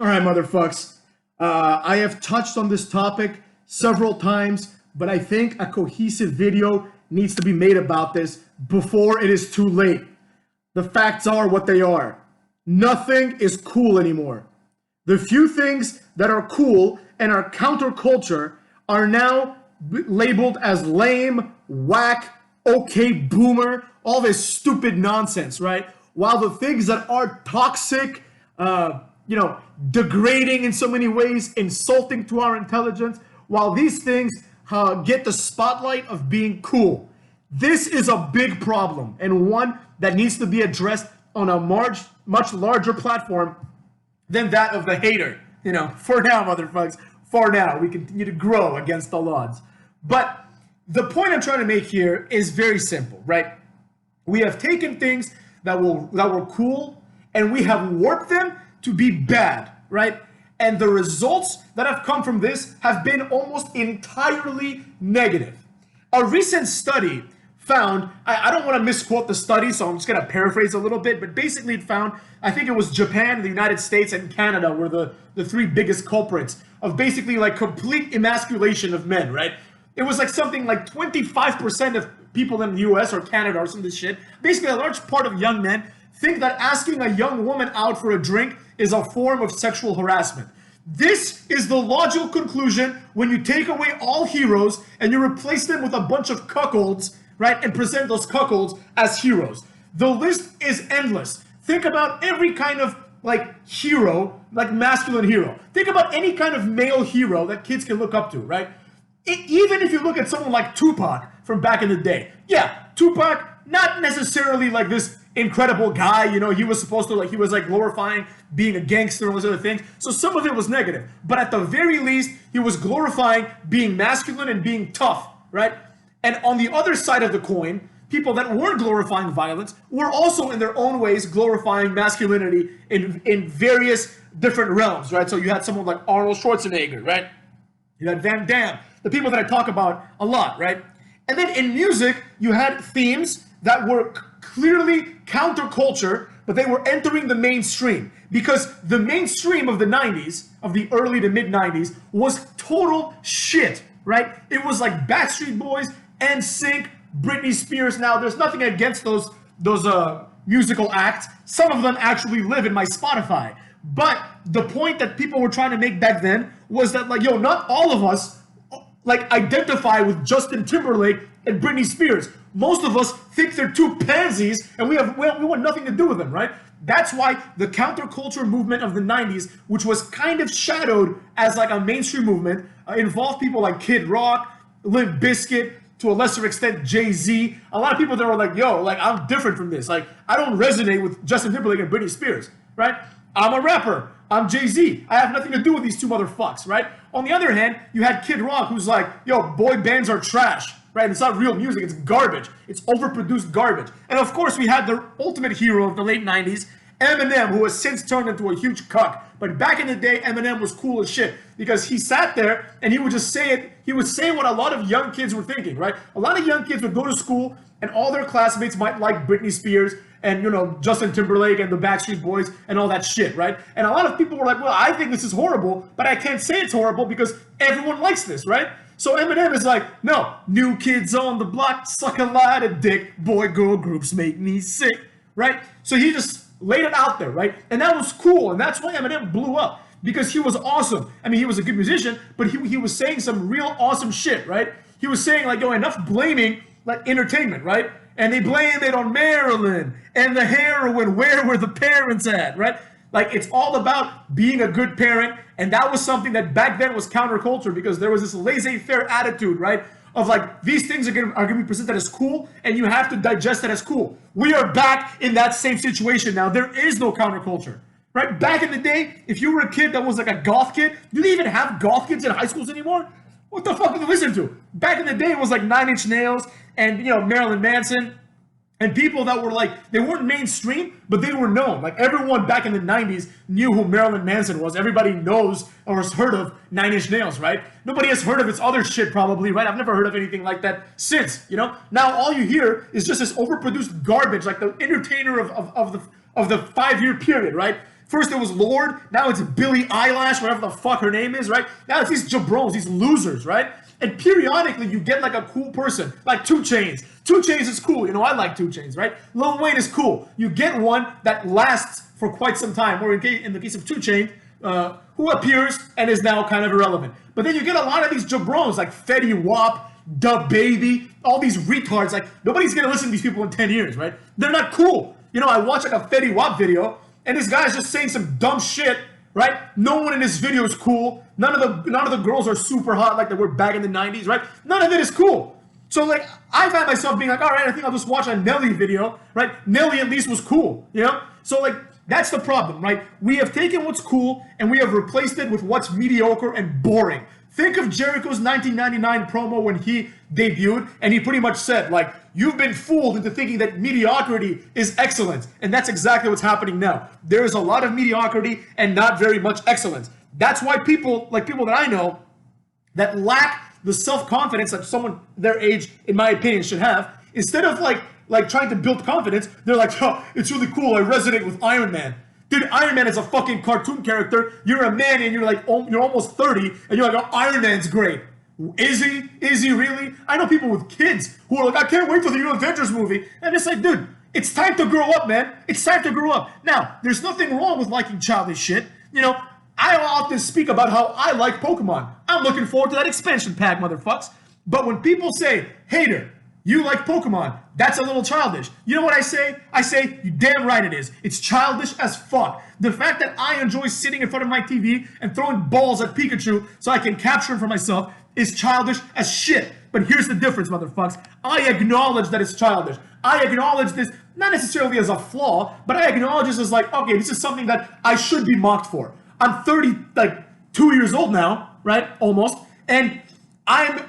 All right, motherfucks. I have touched on this topic several times, but I think a cohesive video needs to be made about this before it is too late. The facts are what they are. Nothing is cool anymore. The few things that are cool and are counterculture are now labeled as lame, whack, okay, boomer, all this stupid nonsense, right? While the things that are toxic, degrading in so many ways, insulting to our intelligence, while these things get the spotlight of being cool. This is a big problem and one that needs to be addressed on a much larger platform than that of the hater. For now, motherfuckers, for now, we continue to grow against all odds. But the point I'm trying to make here is very simple, right? We have taken things that were cool and we have warped them to be bad, right? And the results that have come from this have been almost entirely negative. A recent study found, I don't want to misquote the study, so I'm just going to paraphrase a little bit, but basically it found, I think it was Japan, the United States, and Canada were the three biggest culprits of basically like complete emasculation of men, right? It was like something like 25% of people in the US or Canada or some of this shit, basically a large part of young men think that asking a young woman out for a drink is a form of sexual harassment. This is the logical conclusion when you take away all heroes and you replace them with a bunch of cuckolds, right, and present those cuckolds as heroes. The list is endless. Think about every kind of like hero, like masculine hero. Think about any kind of male hero that kids can look up to, right? Even if you look at someone like Tupac from back in the day. Yeah, Tupac, not necessarily like this incredible guy, he was supposed to he was like glorifying being a gangster and all those other things. So some of it was negative, but at the very least, he was glorifying being masculine and being tough, right? And on the other side of the coin, people that weren't glorifying violence were also in their own ways glorifying masculinity in various different realms, right? So you had someone like Arnold Schwarzenegger, right? You had Van Damme, the people that I talk about a lot, right? And then in music, you had themes that were clearly counterculture, but they were entering the mainstream because the mainstream of the 90s, of the early to mid 90s, was total shit, right? It was like Backstreet Boys, NSYNC, Britney Spears. Now, there's nothing against those musical acts. Some of them actually live in my Spotify. But the point that people were trying to make back then was that not all of us identify with Justin Timberlake and Britney Spears. Most of us think they're two pansies and we want nothing to do with them, right? That's why the counterculture movement of the 90s, which was kind of shadowed as like a mainstream movement, involved people like Kid Rock, Limp Bizkit, to a lesser extent Jay-Z. A lot of people that were like, I'm different from this. I don't resonate with Justin Timberlake and Britney Spears, right? I'm a rapper. I'm Jay-Z. I have nothing to do with these two motherfucks, right? On the other hand, you had Kid Rock who's like, boy bands are trash, right? It's not real music. It's garbage. It's overproduced garbage. And of course, we had the ultimate hero of the late 90s, Eminem, who has since turned into a huge cuck. But back in the day, Eminem was cool as shit because he sat there and he would just say it. He would say what a lot of young kids were thinking, right? A lot of young kids would go to school and all their classmates might like Britney Spears and, Justin Timberlake and the Backstreet Boys and all that shit, right? And a lot of people were like, well, I think this is horrible, but I can't say it's horrible because everyone likes this, right? So Eminem is like, no, new kids on the block suck a lot of dick. Boy-girl groups make me sick, right? So he just laid it out there, right? And that was cool. And that's why Eminem blew up because he was awesome. I mean, he was a good musician, but he was saying some real awesome shit, right? He was saying enough blaming entertainment, right? And they blamed it on Marilyn and the heroin. Where were the parents at, right? It's all about being a good parent. And that was something that back then was counterculture because there was this laissez-faire attitude, right? Of these things are gonna be presented as cool and you have to digest it as cool. We are back in that same situation now. There is no counterculture, right? Back in the day, if you were a kid that was like a goth kid, do they even have goth kids in high schools anymore? What the fuck did you listen to? Back in the day, it was like Nine Inch Nails and, Marilyn Manson and people that were they weren't mainstream, but they were known. Everyone back in the 90s knew who Marilyn Manson was. Everybody knows or has heard of Nine Inch Nails, right? Nobody has heard of its other shit probably, right? I've never heard of anything like that since, Now all you hear is just this overproduced garbage, like the entertainer of the 5-year period, right? First it was Lord, now it's Billie Eyelash, whatever the fuck her name is, right? Now it's these jabrones, these losers, right? And periodically you get like a cool person, like 2 Chainz. 2 Chainz is cool, you know, I like 2 Chainz, right? Lil Wayne is cool. You get one that lasts for quite some time, or in the case of 2 Chainz, who appears and is now kind of irrelevant. But then you get a lot of these jabrones like Fetty Wap, Da Baby, all these retards. Like, nobody's gonna listen to these people in 10 years, right? They're not cool. You know, I watch like a Fetty Wap video, and this guy's just saying some dumb shit, right? No one in this video is cool. None of the girls are super hot like they were back in the 90s, right? None of it is cool. So like, I find myself being like, all right, I think I'll just watch a Nelly video, right? Nelly at least was cool, you know? So like, that's the problem, right? We have taken what's cool and we have replaced it with what's mediocre and boring. Think of Jericho's 1999 promo when he debuted, and he pretty much said, like, you've been fooled into thinking that mediocrity is excellence. And that's exactly what's happening now. There is a lot of mediocrity and not very much excellence. That's why people that I know that lack the self-confidence that someone their age, in my opinion, should have, instead of like trying to build confidence, they're like, oh, it's really cool, I resonate with Iron Man. Dude, Iron Man is a fucking cartoon character. You're a man and you're like, you're almost 30, and you're like, oh, Iron Man's great. Is he? Is he really? I know people with kids who are like, I can't wait for the new Avengers movie. And it's like, dude, it's time to grow up, man. It's time to grow up. Now, there's nothing wrong with liking childish shit. You know, I often speak about how I like Pokemon. I'm looking forward to that expansion pack, motherfucks. But when people say, hater, you like Pokemon, that's a little childish. You know what I say? I say, you damn right it is. It's childish as fuck. The fact that I enjoy sitting in front of my TV and throwing balls at Pikachu so I can capture him for myself is childish as shit. But here's the difference, motherfucks. I acknowledge that it's childish. I acknowledge this, not necessarily as a flaw, but I acknowledge this as like, okay, this is something that I should be mocked for. I'm 2 years old now, right? Almost. And I'm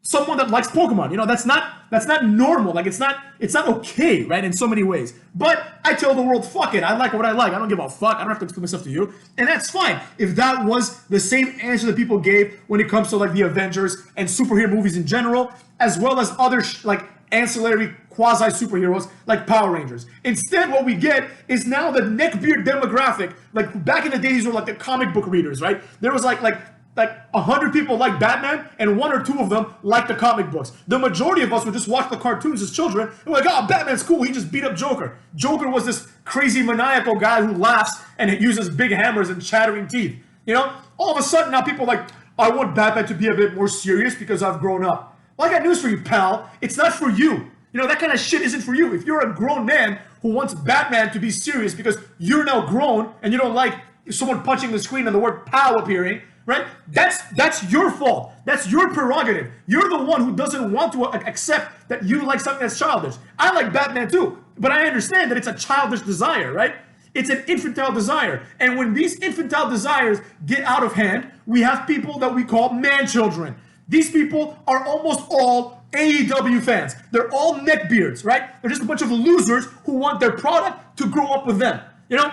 someone that likes Pokemon. You know, that's not normal. Like, it's not okay, right? In so many ways. But I tell the world, fuck it. I like what I like. I don't give a fuck. I don't have to explain myself to you. And that's fine. If that was the same answer that people gave when it comes to like the Avengers and superhero movies in general, as well as other like ancillary quasi superheroes like Power Rangers. Instead, what we get is now the neckbeard demographic. Like back in the days, were like the comic book readers, right? There was like 100 people like Batman, and 1 or 2 of them like the comic books. The majority of us would just watch the cartoons as children, and we're like, oh, Batman's cool, he just beat up Joker. Joker was this crazy maniacal guy who laughs and uses big hammers and chattering teeth. You know? All of a sudden, now people are like, I want Batman to be a bit more serious because I've grown up. Well, I got news for you, pal. It's not for you. You know, that kind of shit isn't for you. If you're a grown man who wants Batman to be serious because you're now grown and you don't like someone punching the screen and the word pal appearing, right? That's your fault. That's your prerogative. You're the one who doesn't want to accept that you like something that's childish. I like Batman too, but I understand that it's a childish desire, right? It's an infantile desire. And when these infantile desires get out of hand, we have people that we call man-children. These people are almost all AEW fans. They're all neckbeards, right? They're just a bunch of losers who want their product to grow up with them. You know,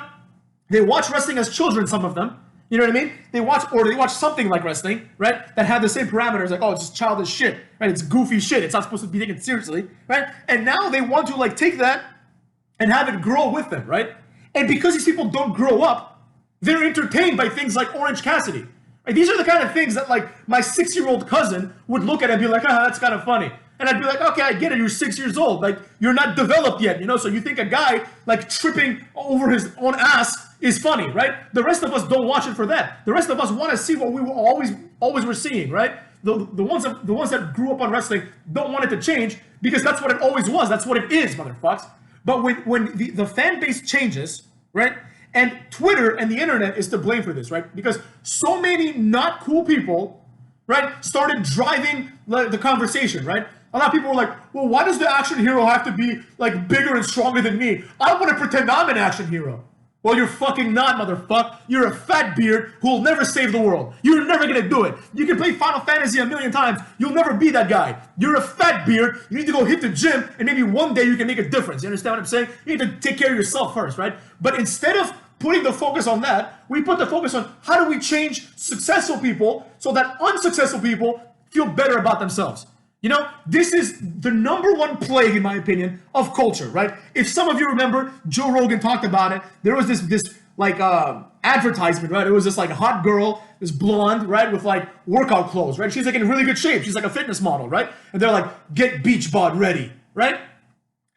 they watch wrestling as children, some of them. You know what I mean? They watch something like wrestling, right? That have the same parameters, like, oh, it's just childish shit, right? It's goofy shit. It's not supposed to be taken seriously, right? And now they want to like take that and have it grow with them, right? And because these people don't grow up, they're entertained by things like Orange Cassidy. Right? These are the kind of things that like my 6-year-old cousin would look at and be like, ah, that's kind of funny. And I'd be like, okay, I get it. You're 6 years old. Like, you're not developed yet, you know? So you think a guy like tripping over his own ass is funny, right? The rest of us don't watch it for that. The rest of us want to see what we were always were seeing, right? The ones that grew up on wrestling don't want it to change because that's what it always was. That's what it is, motherfucks. But when the fan base changes, right? And Twitter and the internet is to blame for this, right? Because so many not cool people, right, started driving the conversation, right? A lot of people were like, well, why does the action hero have to be like bigger and stronger than me? I want to pretend I'm an action hero. Well, you're fucking not, motherfucker. You're a fat beard who will never save the world. You're never gonna do it. You can play Final Fantasy 1,000,000 times. You'll never be that guy. You're a fat beard. You need to go hit the gym, and maybe one day you can make a difference. You understand what I'm saying? You need to take care of yourself first, right? But instead of putting the focus on that, we put the focus on how do we change successful people so that unsuccessful people feel better about themselves. You know, this is the number one plague, in my opinion, of culture, right? If some of you remember, Joe Rogan talked about it. There was this advertisement, right? It was this like hot girl, this blonde, right, with like workout clothes, right? She's like in really good shape. She's like a fitness model, right? And they're like, get beach bod ready, right?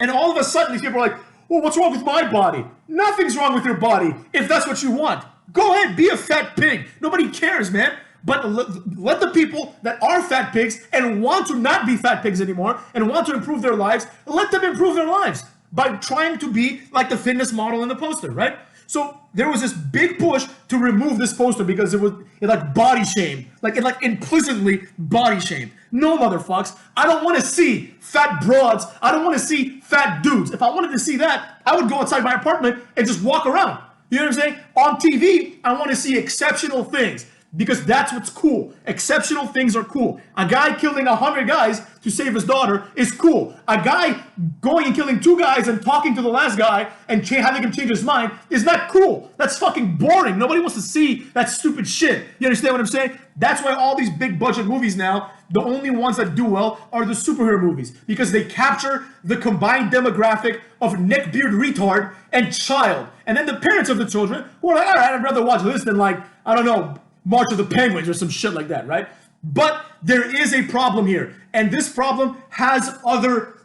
And all of a sudden, these people are like, well, what's wrong with my body? Nothing's wrong with your body if that's what you want. Go ahead, be a fat pig. Nobody cares, man. But let the people that are fat pigs and want to not be fat pigs anymore and want to improve their lives, let them improve their lives by trying to be like the fitness model in the poster, right? So there was this big push to remove this poster because it like body shamed, it like implicitly body shamed. No, motherfucks, I don't want to see fat broads. I don't want to see fat dudes. If I wanted to see that, I would go outside my apartment and just walk around. You know what I'm saying? On TV, I want to see exceptional things. Because that's what's cool. Exceptional things are cool. A guy killing 100 guys to save his daughter is cool. A guy going and killing 2 guys and talking to the last guy and having him change his mind is not cool. That's fucking boring. Nobody wants to see that stupid shit. You understand what I'm saying? That's why all these big budget movies now, the only ones that do well are the superhero movies. Because they capture the combined demographic of neckbeard retard and child. And then the parents of the children who are like, all right, I'd rather watch this than I don't know, March of the Penguins or some shit like that, right? But there is a problem here. And this problem has other,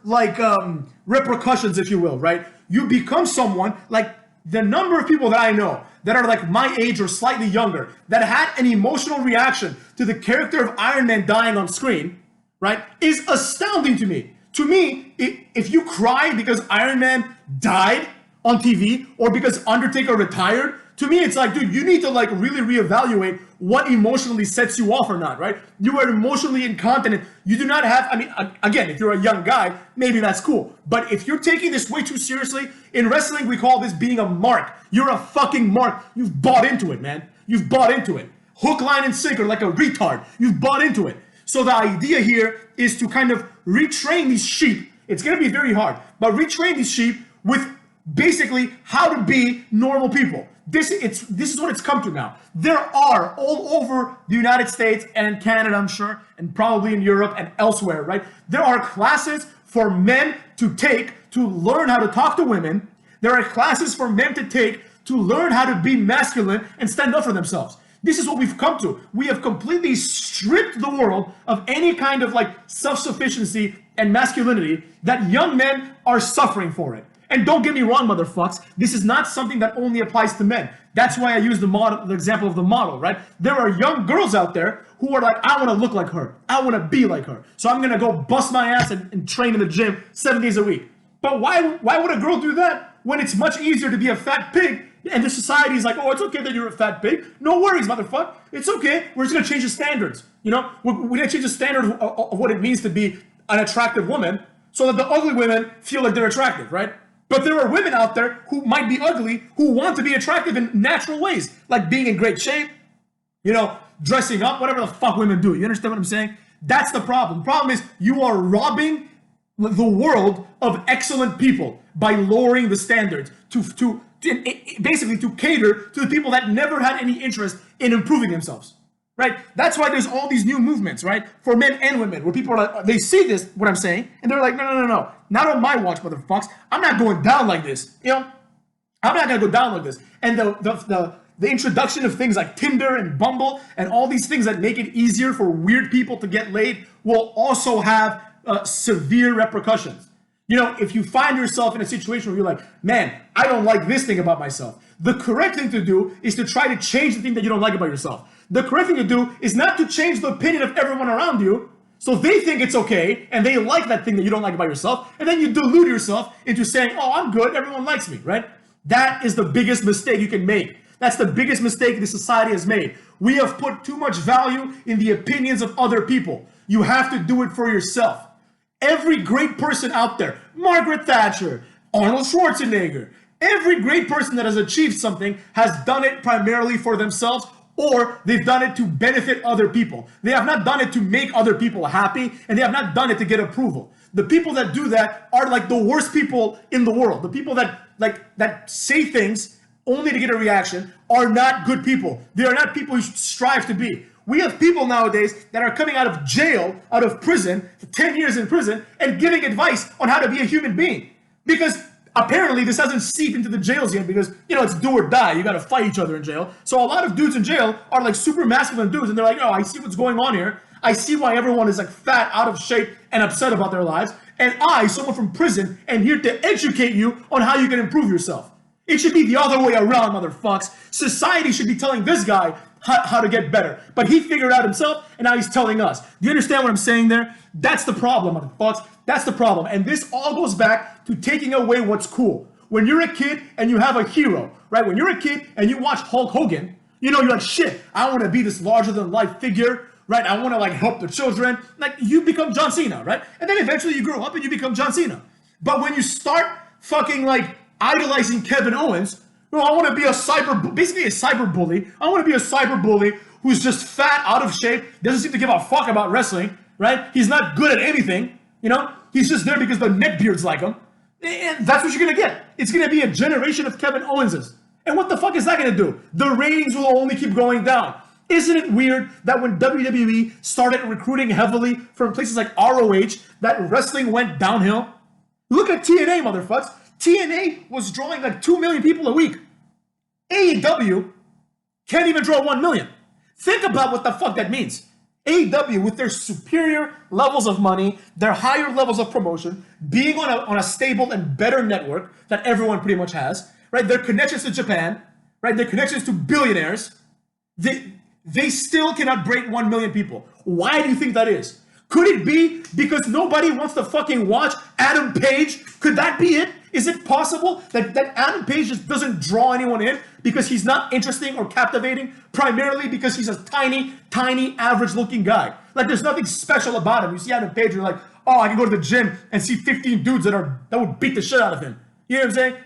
repercussions, if you will, right? You become someone, like the number of people that I know that are like my age or slightly younger that had an emotional reaction to the character of Iron Man dying on screen, right, is astounding to me. To me, if you cry because Iron Man died on TV or because Undertaker retired, to me, it's like, dude, you need to really reevaluate what emotionally sets you off or not, right? You are emotionally incontinent. You do not have, again, if you're a young guy, maybe that's cool. But if you're taking this way too seriously, in wrestling, we call this being a mark. You're a fucking mark. You've bought into it, man. You've bought into it. Hook, line, and sinker like a retard. You've bought into it. So the idea here is to kind of retrain these sheep. It's going to be very hard, but retrain these sheep with basically how to be normal people. This is what it's come to now. There are all over the United States and in Canada, I'm sure, and probably in Europe and elsewhere, right? There are classes for men to take to learn how to talk to women. There are classes for men to take to learn how to be masculine and stand up for themselves. This is what we've come to. We have completely stripped the world of any kind of self-sufficiency and masculinity that young men are suffering for it. And don't get me wrong, motherfucks, this is not something that only applies to men. That's why I use the example of the model, right? There are young girls out there who are like, I want to look like her. I want to be like her. So I'm going to go bust my ass and train in the gym 7 days a week. But why would a girl do that when it's much easier to be a fat pig and the society is like, oh, it's okay that you're a fat pig. No worries, motherfucker. It's okay. We're just going to change the standards. You know, we're going to change the standard of what it means to be an attractive woman so that the ugly women feel like they're attractive, right? But there are women out there who might be ugly who want to be attractive in natural ways, like being in great shape, dressing up, whatever the fuck women do. You understand what I'm saying? That's the problem. The problem is you are robbing the world of excellent people by lowering the standards to basically to cater to the people that never had any interest in improving themselves. Right? That's why there's all these new movements, right? For men and women, where people are like, they see this, what I'm saying, and they're like, no. Not on my watch, motherfucks. I'm not going down like this. I'm not gonna go down like this. And the introduction of things like Tinder and Bumble and all these things that make it easier for weird people to get laid will also have severe repercussions. If you find yourself in a situation where you're like, man, I don't like this thing about myself, the correct thing to do is to try to change the thing that you don't like about yourself. The correct thing to do is not to change the opinion of everyone around you so they think it's okay and they like that thing that you don't like about yourself, and then you delude yourself into saying, oh, I'm good, everyone likes me, right? That is the biggest mistake you can make. That's the biggest mistake this society has made. We have put too much value in the opinions of other people. You have to do it for yourself. Every great person out there, Margaret Thatcher, Arnold Schwarzenegger, every great person that has achieved something has done it primarily for themselves, or they've done it to benefit other people. They have not done it to make other people happy, and they have not done it to get approval. The people that do that are like the worst people in the world. The people that say things only to get a reaction are not good people. They are not people you should strive to be. We have people nowadays that are coming out of jail, out of prison, 10 years in prison, and giving advice on how to be a human being. Because Apparently, this hasn't seeped into the jails yet because, it's do or die. You got to fight each other in jail. So a lot of dudes in jail are like super masculine dudes, and they're like, oh, I see what's going on here. I see why everyone is like fat, out of shape, and upset about their lives. And I, someone from prison, am here to educate you on how you can improve yourself. It should be the other way around, motherfucks. Society should be telling this guy how to get better. But he figured out himself, and now he's telling us. Do you understand what I'm saying there? That's the problem, motherfucks. That's the problem. And this all goes back to taking away what's cool. When you're a kid and you have a hero, right? When you're a kid and you watch Hulk Hogan, you're like, shit, I want to be this larger-than-life figure, right? I want to, like, help the children. Like, you become John Cena, right? And then eventually you grow up and you become John Cena. But when you start fucking, like, idolizing Kevin Owens, well, I want to be basically a cyber bully. I want to be a cyber bully who's just fat, out of shape, doesn't seem to give a fuck about wrestling, right? He's not good at anything, He's just there because the neckbeards like him. And that's what you're going to get. It's going to be a generation of Kevin Owenses. And what the fuck is that going to do? The ratings will only keep going down. Isn't it weird that when WWE started recruiting heavily from places like ROH, that wrestling went downhill? Look at TNA, motherfuckers. TNA was drawing like 2 million people a week. AEW can't even draw 1 million. Think about what the fuck that means. AEW, with their superior levels of money, their higher levels of promotion, being on a stable and better network that everyone pretty much has, right? Their connections to Japan, right? Their connections to billionaires, they still cannot break 1 million people. Why do you think that is? Could it be because nobody wants to fucking watch Adam Page? Could that be it? Is it possible that Adam Page just doesn't draw anyone in because he's not interesting or captivating, primarily because he's a tiny, average-looking guy? Like, there's nothing special about him. You see Adam Page, and you're like, oh, I can go to the gym and see 15 dudes that would beat the shit out of him. You know what I'm saying?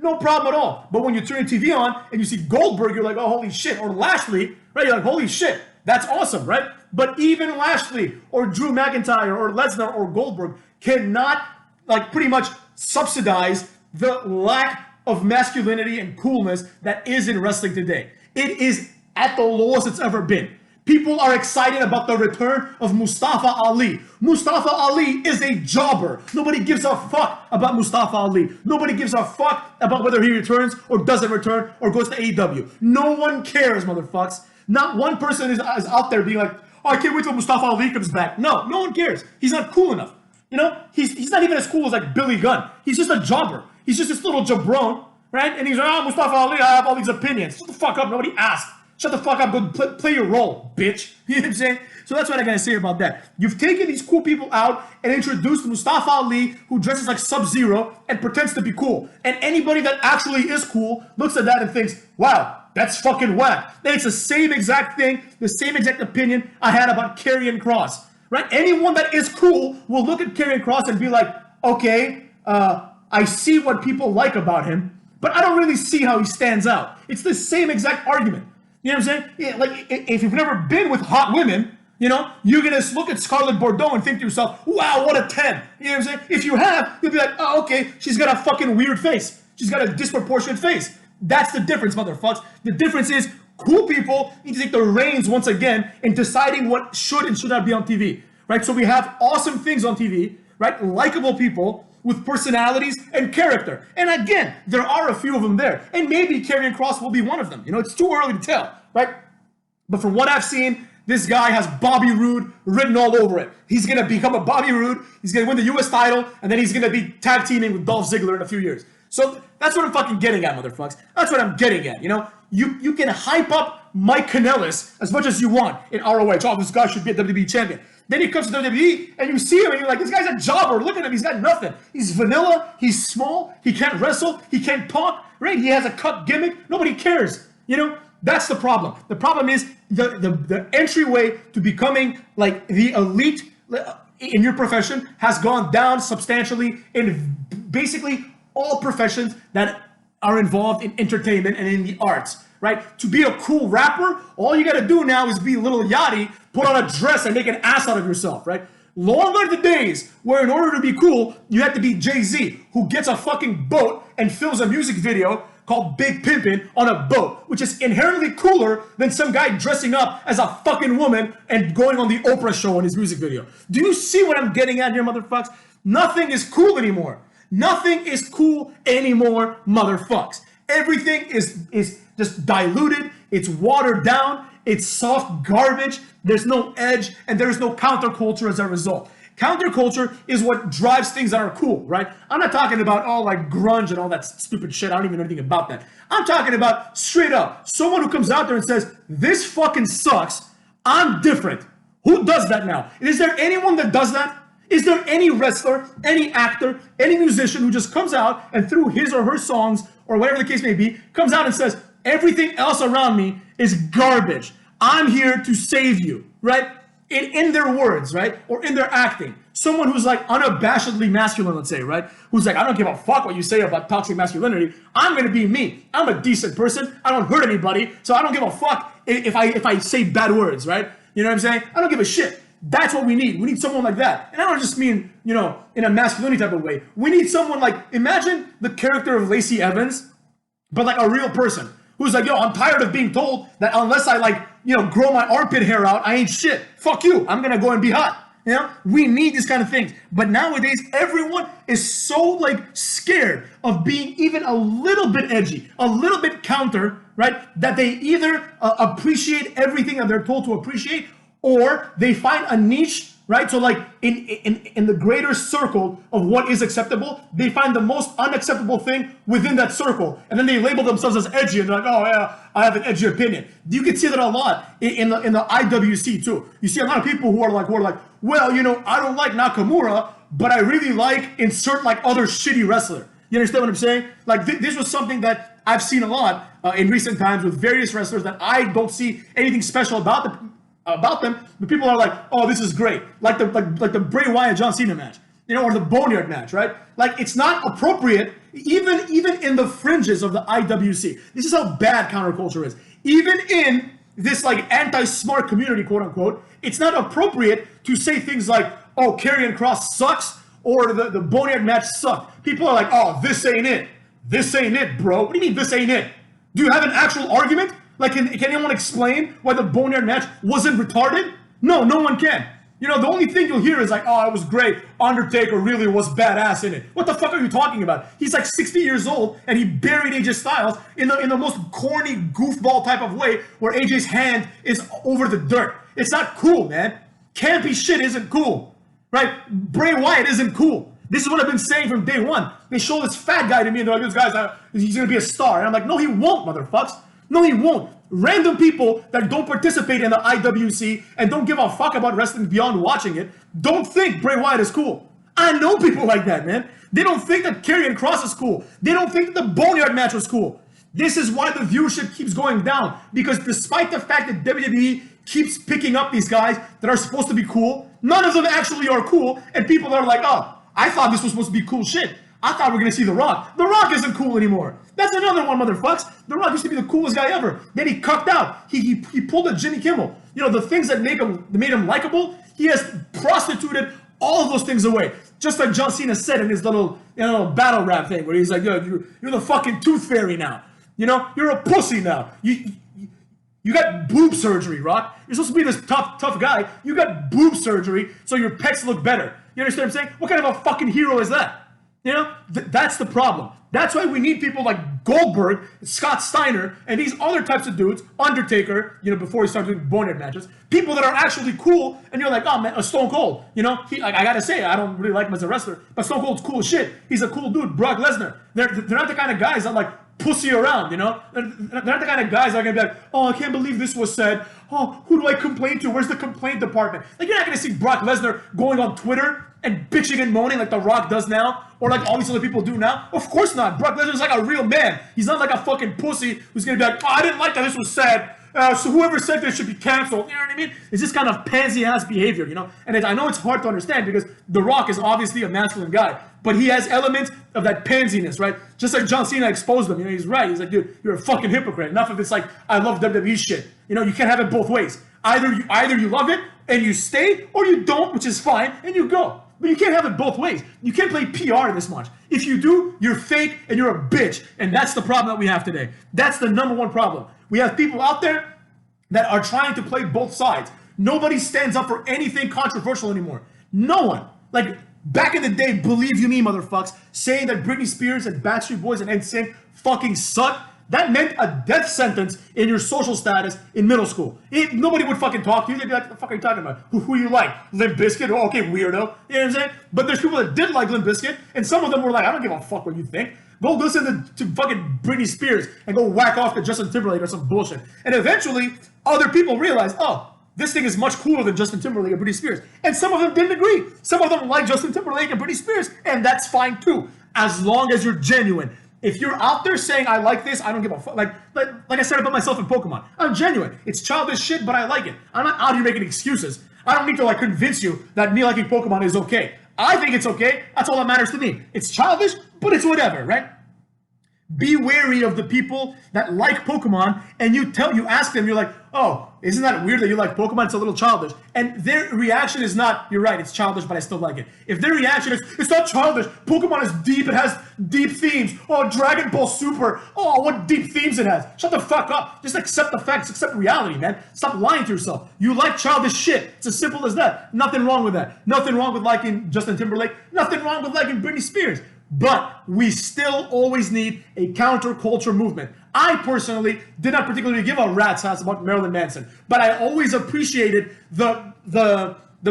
No problem at all. But when you turn your TV on and you see Goldberg, you're like, oh, holy shit. Or Lashley, right? You're like, holy shit. That's awesome, right? But even Lashley or Drew McIntyre or Lesnar or Goldberg cannot, like, pretty much subsidize the lack of masculinity and coolness that is in wrestling today. It is at the lowest it's ever been. People are excited about the return of Mustafa Ali. Mustafa Ali is a jobber. Nobody gives a fuck about Mustafa Ali. Nobody gives a fuck about whether he returns or doesn't return or goes to AEW. No one cares, motherfucks. Not one person is out there being like, oh, I can't wait till Mustafa Ali comes back. No one cares. He's not cool enough. He's not even as cool as like Billy Gunn. He's just a jobber. He's just this little jabron, right? And he's like, oh, Mustafa Ali, I have all these opinions. Shut the fuck up. Nobody asked. Shut the fuck up. Go play your role, bitch. You know what I'm saying? So that's what I gotta say about that. You've taken these cool people out and introduced Mustafa Ali, who dresses like Sub-Zero and pretends to be cool. And anybody that actually is cool looks at that and thinks, wow, that's fucking whack. And it's the same exact thing, the same exact opinion I had about Karrion Kross, right? Anyone that is cool will look at Karrion Kross and be like, okay, I see what people like about him, but I don't really see how he stands out. It's the same exact argument. You know what I'm saying? Yeah, like, if you've never been with hot women, you're going to look at Scarlett Bordeaux and think to yourself, wow, what a 10. You know what I'm saying? If you have, you'll be like, oh, okay, she's got a fucking weird face. She's got a disproportionate face. That's the difference, motherfuckers. The difference is cool people need to take the reins once again in deciding what should and should not be on TV, right? So we have awesome things on TV, right? Likeable people with personalities and character. And again, there are a few of them there. And maybe Karrion Kross will be one of them. It's too early to tell, right? But from what I've seen, this guy has Bobby Roode written all over it. He's going to become a Bobby Roode. He's going to win the U.S. title. And then he's going to be tag teaming with Dolph Ziggler in a few years. So that's what I'm fucking getting at, motherfuckers. That's what I'm getting at, You can hype up Mike Kanellis as much as you want in ROH. Oh, this guy should be a WWE champion. Then he comes to WWE, and you see him, and you're like, this guy's a jobber. Look at him. He's got nothing. He's vanilla. He's small. He can't wrestle. He can't talk, right? He has a cut gimmick. Nobody cares. That's the problem. The problem is the entryway to becoming, like, the elite in your profession has gone down substantially in basically all professions that are involved in entertainment and in the arts, right? To be a cool rapper, all you gotta do now is be Lil Yachty, put on a dress and make an ass out of yourself, right? Long are the days where in order to be cool, you have to be Jay-Z, who gets a fucking boat and films a music video called Big Pimpin' on a boat, which is inherently cooler than some guy dressing up as a fucking woman and going on the Oprah show in his music video. Do you see what I'm getting at here, motherfuckers? Nothing is cool anymore. Nothing is cool anymore, motherfucks. Everything is just diluted. It's watered down. It's soft garbage. There's no edge, and there's no counterculture as a result. Counterculture is what drives things that are cool, right? I'm not talking about all like grunge and all that stupid shit. I don't even know anything about that. I'm talking about straight up someone who comes out there and says, this fucking sucks. I'm different. Who does that now? Is there anyone that does that? Is there any wrestler, any actor, any musician who just comes out and through his or her songs or whatever the case may be, comes out and says, everything else around me is garbage. I'm here to save you, right? In their words, right? Or in their acting. Someone who's like unabashedly masculine, let's say, right? Who's like, I don't give a fuck what you say about toxic masculinity. I'm going to be me. I'm a decent person. I don't hurt anybody. So I don't give a fuck if I say bad words, right? You know what I'm saying? I don't give a shit. That's what we need. We need someone like that. And I don't just mean, you know, in a masculinity type of way. We need someone like, imagine the character of Lacey Evans, but like a real person who's like, yo, I'm tired of being told that unless I like, you know, grow my armpit hair out, I ain't shit. Fuck you. I'm going to go and be hot. You know, we need these kind of things. But nowadays, everyone is so like scared of being even a little bit edgy, a little bit counter, right? That they either appreciate everything that they're told to appreciate, or they find a niche, right? So like in the greater circle of what is acceptable, they find the most unacceptable thing within that circle. And then they label themselves as edgy and they're like, oh yeah, I have an edgy opinion. You can see that a lot in the IWC too. You see a lot of people who are like, well, you know, I don't like Nakamura, but I really like insert like other shitty wrestler. You understand what I'm saying? Like this was something that I've seen a lot in recent times with various wrestlers that I don't see anything special about them, but people are like, oh, this is great. Like the Bray Wyatt John Cena match, you know, or the Boneyard match, right? Like it's not appropriate, even in the fringes of the IWC. This is how bad counterculture is. Even in this like anti-smart community, quote unquote, it's not appropriate to say things like, oh, Karrion Kross sucks, or the Boneyard match sucked. People are like, oh, this ain't it. This ain't it, bro. What do you mean this ain't it? Do you have an actual argument? Like, can anyone explain why the Boneyard match wasn't retarded? No, no one can. You know, the only thing you'll hear is like, oh, it was great. Undertaker really was badass in it. What the fuck are you talking about? He's like 60 years old and he buried AJ Styles in the most corny goofball type of way where AJ's hand is over the dirt. It's not cool, man. Campy shit isn't cool, right? Bray Wyatt isn't cool. This is what I've been saying from day one. They show this fat guy to me and they're like, this guy's he's gonna be a star. And I'm like, no, he won't, motherfucks. No, he won't. Random people that don't participate in the IWC and don't give a fuck about wrestling beyond watching it don't think Bray Wyatt is cool. I know people like that, man. They don't think that Karrion Kross is cool. They don't think that the Boneyard match was cool. This is why the viewership keeps going down. Because despite the fact that WWE keeps picking up these guys that are supposed to be cool, none of them actually are cool. And people are like, oh, I thought this was supposed to be cool shit. I thought we were going to see The Rock. The Rock isn't cool anymore. That's another one, motherfucks. The Rock used to be the coolest guy ever. Then he cucked out. He pulled a Jimmy Kimmel. You know, the things that made him likable, he has prostituted all of those things away. Just like John Cena said in his little battle rap thing where he's like, yo, you're the fucking tooth fairy now. You know, you're a pussy now. You got boob surgery, Rock. You're supposed to be this tough guy. You got boob surgery so your pecs look better. You understand what I'm saying? What kind of a fucking hero is that? You know, that's the problem. That's why we need people like Goldberg, Scott Steiner, and these other types of dudes, Undertaker, you know, before he started doing Boneyard matches, people that are actually cool, and you're like, oh man, a Stone Cold, you know, I gotta say, I don't really like him as a wrestler, but Stone Cold's cool as shit. He's a cool dude. Brock Lesnar, they're not the kind of guys that like pussy around, you know? They're not the kind of guys that are gonna be like, oh, I can't believe this was said. Oh, who do I complain to? Where's the complaint department? Like, you're not gonna see Brock Lesnar going on Twitter and bitching and moaning like The Rock does now, or like all these other people do now. Of course not. Brock Lesnar's like a real man. He's not like a fucking pussy who's gonna be like, oh, I didn't like that this was said. So whoever said this should be canceled. You know what I mean? It's just kind of pansy-ass behavior, you know? And I know it's hard to understand because The Rock is obviously a masculine guy, but he has elements of that pansiness, right? Just like John Cena exposed them. You know, he's right. He's like, dude, you're a fucking hypocrite. Enough of this like, I love WWE shit. You know, you can't have it both ways. Either you love it and you stay, or you don't, which is fine, and you go. But you can't have it both ways. You can't play PR this much. If you do, you're fake and you're a bitch. And that's the problem that we have today. That's the number one problem. We have people out there that are trying to play both sides. Nobody stands up for anything controversial anymore. No one. Like, Back in the day, believe you me, motherfucks, saying that Britney Spears and Backstreet Boys and NSYNC fucking suck, that meant a death sentence in your social status in middle school. Nobody would fucking talk to you. They'd be like, what the fuck are you talking about? Who you like? Limp Bizkit? Oh, okay, weirdo. You know what I'm saying? But there's people that did like Limp Bizkit, and some of them were like, I don't give a fuck what you think. Go listen to fucking Britney Spears and go whack off to Justin Timberlake or some bullshit. And eventually, other people realized, oh, this thing is much cooler than Justin Timberlake and Britney Spears. And some of them didn't agree. Some of them like Justin Timberlake and Britney Spears, and that's fine too, as long as you're genuine. If you're out there saying, I like this, I don't give a fuck. Like I said about myself in Pokemon. I'm genuine. It's childish shit, but I like it. I'm not out here making excuses. I don't need to like convince you that me liking Pokemon is okay. I think it's okay. That's all that matters to me. It's childish, but it's whatever, right? Be wary of the people that like Pokemon, and you ask them, you're like, oh, isn't that weird that you like Pokemon? It's a little childish. And their reaction is not, you're right, it's childish, but I still like it. If their reaction is, it's not childish, Pokemon is deep, it has deep themes. Oh, Dragon Ball Super, oh, what deep themes it has. Shut the fuck up. Just accept the facts, accept reality, man. Stop lying to yourself. You like childish shit. It's as simple as that. Nothing wrong with that. Nothing wrong with liking Justin Timberlake. Nothing wrong with liking Britney Spears. But we still always need a counterculture movement. I personally did not particularly give a rat's ass about Marilyn Manson, but I always appreciated the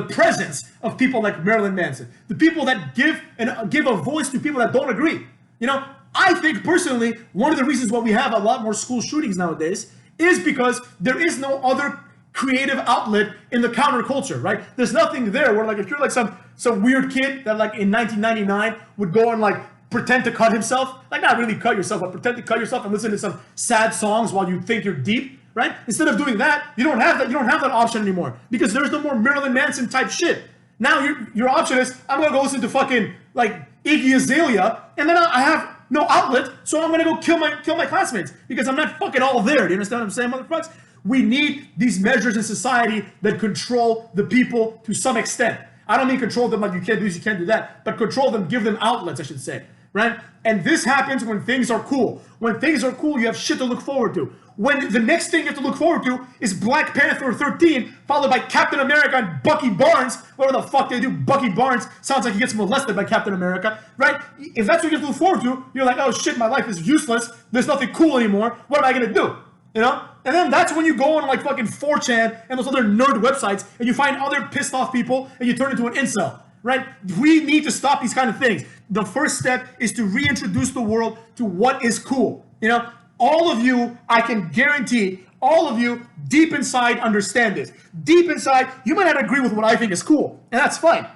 presence of people like Marilyn Manson, the people that give a voice to people that don't agree. You know, I think personally one of the reasons why we have a lot more school shootings nowadays is because there is no other creative outlet in the counterculture, right? There's nothing there where, like, if you're like some weird kid that like in 1999 would go and like pretend to cut himself, like not really cut yourself, but pretend to cut yourself and listen to some sad songs while you think you're deep, right? Instead of doing that, you don't have that option anymore because there's no more Marilyn Manson type shit. Now your option is, I'm gonna go listen to fucking like Iggy Azalea, and then I have no outlet, so I'm gonna go kill my classmates because I'm not fucking all there. Do you understand what I'm saying, motherfuckers? We need these measures in society that control the people to some extent. I don't mean control them like you can't do this, you can't do that, but control them, give them outlets, I should say, right? And this happens when things are cool. When things are cool, you have shit to look forward to. When the next thing you have to look forward to is Black Panther 13, followed by Captain America and Bucky Barnes, whatever the fuck they do. Bucky Barnes sounds like he gets molested by Captain America, right? If that's what you have to look forward to, you're like, oh shit, my life is useless. There's nothing cool anymore. What am I gonna do? You know? And then that's when you go on like fucking 4chan and those other nerd websites and you find other pissed off people and you turn into an incel, right? We need to stop these kind of things. The first step is to reintroduce the world to what is cool. You know, all of you, I can guarantee, all of you deep inside understand this. Deep inside, you might not agree with what I think is cool, and that's fine.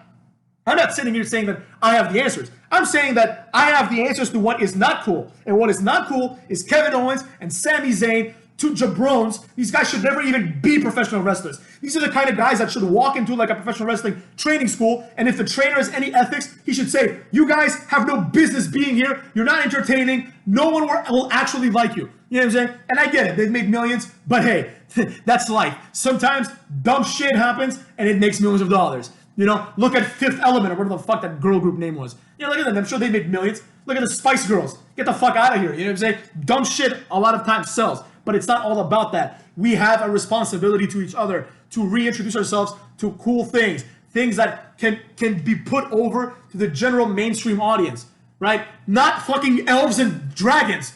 I'm not sitting here saying that I have the answers. I'm saying that I have the answers to what is not cool. And what is not cool is Kevin Owens and Sami Zayn, two jabrones. These guys should never even be professional wrestlers. These are the kind of guys that should walk into like a professional wrestling training school, and if the trainer has any ethics, he should say, you guys have no business being here. You're not entertaining. No one will actually like you. You know what I'm saying? And I get it. They've made millions, but hey, that's life. Sometimes dumb shit happens, and it makes millions of dollars. You know, look at Fifth Element, or whatever the fuck that girl group name was. You know, look at them. I'm sure they made millions. Look at the Spice Girls. Get the fuck out of here. You know what I'm saying? Dumb shit a lot of times sells. But it's not all about that. We have a responsibility to each other to reintroduce ourselves to cool things. Things that can be put over to the general mainstream audience, right? Not fucking elves and dragons.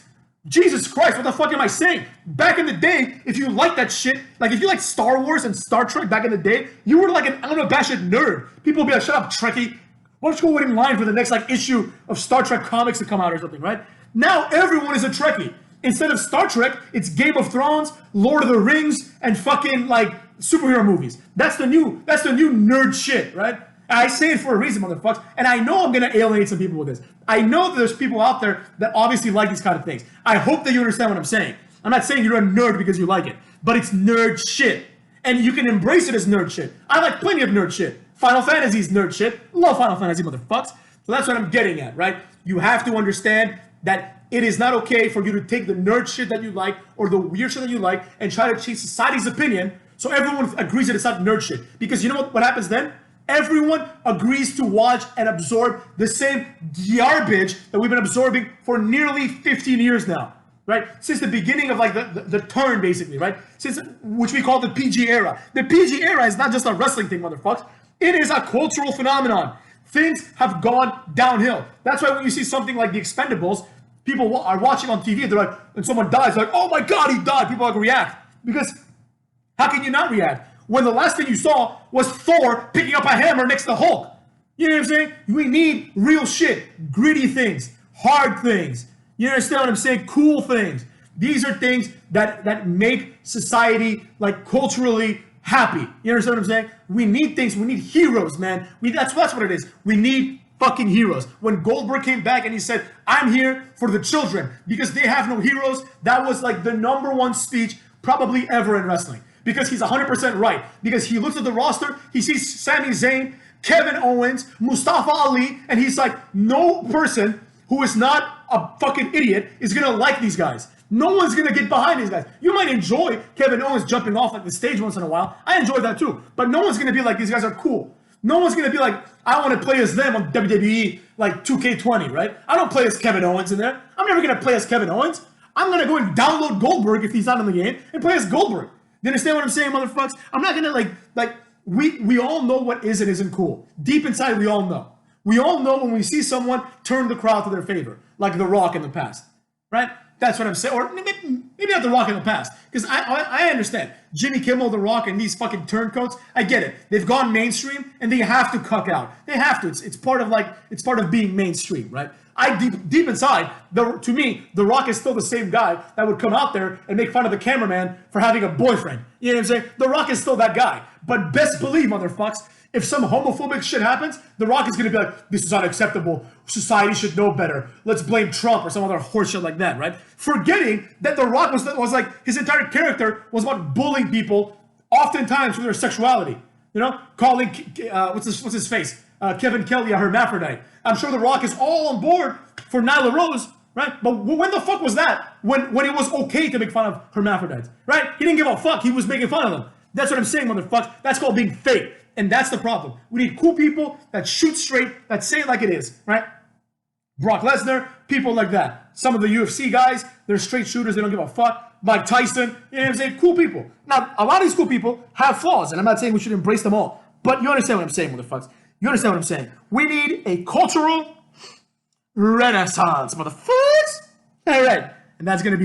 Jesus Christ, what the fuck am I saying? Back in the day, if you liked that shit, like if you liked Star Wars and Star Trek back in the day, you were like an unabashed nerd. People would be like, shut up, Trekkie. Why don't you go wait in line for the next like issue of Star Trek comics to come out or something, right? Now everyone is a Trekkie. Instead of Star Trek, it's Game of Thrones, Lord of the Rings, and fucking like superhero movies. That's the new nerd shit, right? I say it for a reason, motherfuckers. And I know I'm gonna alienate some people with this. I know that there's people out there that obviously like these kind of things. I hope that you understand what I'm saying. I'm not saying you're a nerd because you like it, but it's nerd shit. And you can embrace it as nerd shit. I like plenty of nerd shit. Final Fantasy is nerd shit. Love Final Fantasy, motherfuckers. So that's what I'm getting at, right? You have to understand that it is not okay for you to take the nerd shit that you like or the weird shit that you like and try to change society's opinion so everyone agrees that it's not nerd shit. Because you know what happens then? Everyone agrees to watch and absorb the same garbage that we've been absorbing for nearly 15 years now, right? Since the beginning of like the turn, basically, right? Since which we call the PG era. The PG era is not just a wrestling thing, motherfuckers. It is a cultural phenomenon. Things have gone downhill. That's why when you see something like The Expendables, people are watching on TV, they're like, and someone dies, they're like, oh my God, he died. People like react. Because how can you not react when the last thing you saw was Thor picking up a hammer next to Hulk? You know what I'm saying? We need real shit, gritty things, hard things. You understand what I'm saying? Cool things. These are things that make society like culturally happy. You understand what I'm saying? We need things. We need heroes, man. That's what it is. We need fucking heroes. When Goldberg came back and he said, I'm here for the children because they have no heroes, that was like the #1 speech probably ever in wrestling. Because he's 100% right. Because he looks at the roster, he sees Sami Zayn, Kevin Owens, Mustafa Ali, and he's like, no person who is not a fucking idiot is gonna like these guys. No one's gonna get behind these guys. You might enjoy Kevin Owens jumping off like the stage once in a while. I enjoy that too. But no one's gonna be like, these guys are cool. No one's gonna be like, I want to play as them on WWE like 2K20, right? I don't play as Kevin Owens in there. I'm never gonna play as Kevin Owens. I'm gonna go and download Goldberg if he's not in the game and play as Goldberg. You understand what I'm saying, motherfuckers? I'm not gonna like we all know what is and isn't cool. Deep inside, we all know. We all know when we see someone turn the crowd to their favor, like The Rock in the past, right? That's what I'm saying. Or maybe not The Rock in the past, because I understand. Jimmy Kimmel, The Rock, and these fucking turncoats, I get it. They've gone mainstream, and they have to cuck out. They have to. It's part of being mainstream, right? Deep inside, to me, The Rock is still the same guy that would come out there and make fun of the cameraman for having a boyfriend. You know what I'm saying? The Rock is still that guy. But best believe, motherfucks, if some homophobic shit happens, The Rock is going to be like, this is unacceptable. Society should know better. Let's blame Trump or some other horseshit like that, right? Forgetting that The Rock was like, his entire character was about bullying people, oftentimes for their sexuality. You know, calling, what's his face? Kevin Kelly a hermaphrodite. I'm sure The Rock is all on board for Nyla Rose, right? But when the fuck was that? When it was okay to make fun of hermaphrodites, right? He didn't give a fuck. He was making fun of them. That's what I'm saying, motherfuckers. That's called being fake. And that's the problem. We need cool people that shoot straight, that say it like it is, right? Brock Lesnar, people like that. Some of the UFC guys, they're straight shooters. They don't give a fuck. Mike Tyson, you know what I'm saying? Cool people. Now, a lot of these cool people have flaws, and I'm not saying we should embrace them all. But you understand what I'm saying, motherfuckers. You understand what I'm saying? We need a cultural renaissance, motherfuckers. All right. And that's going to be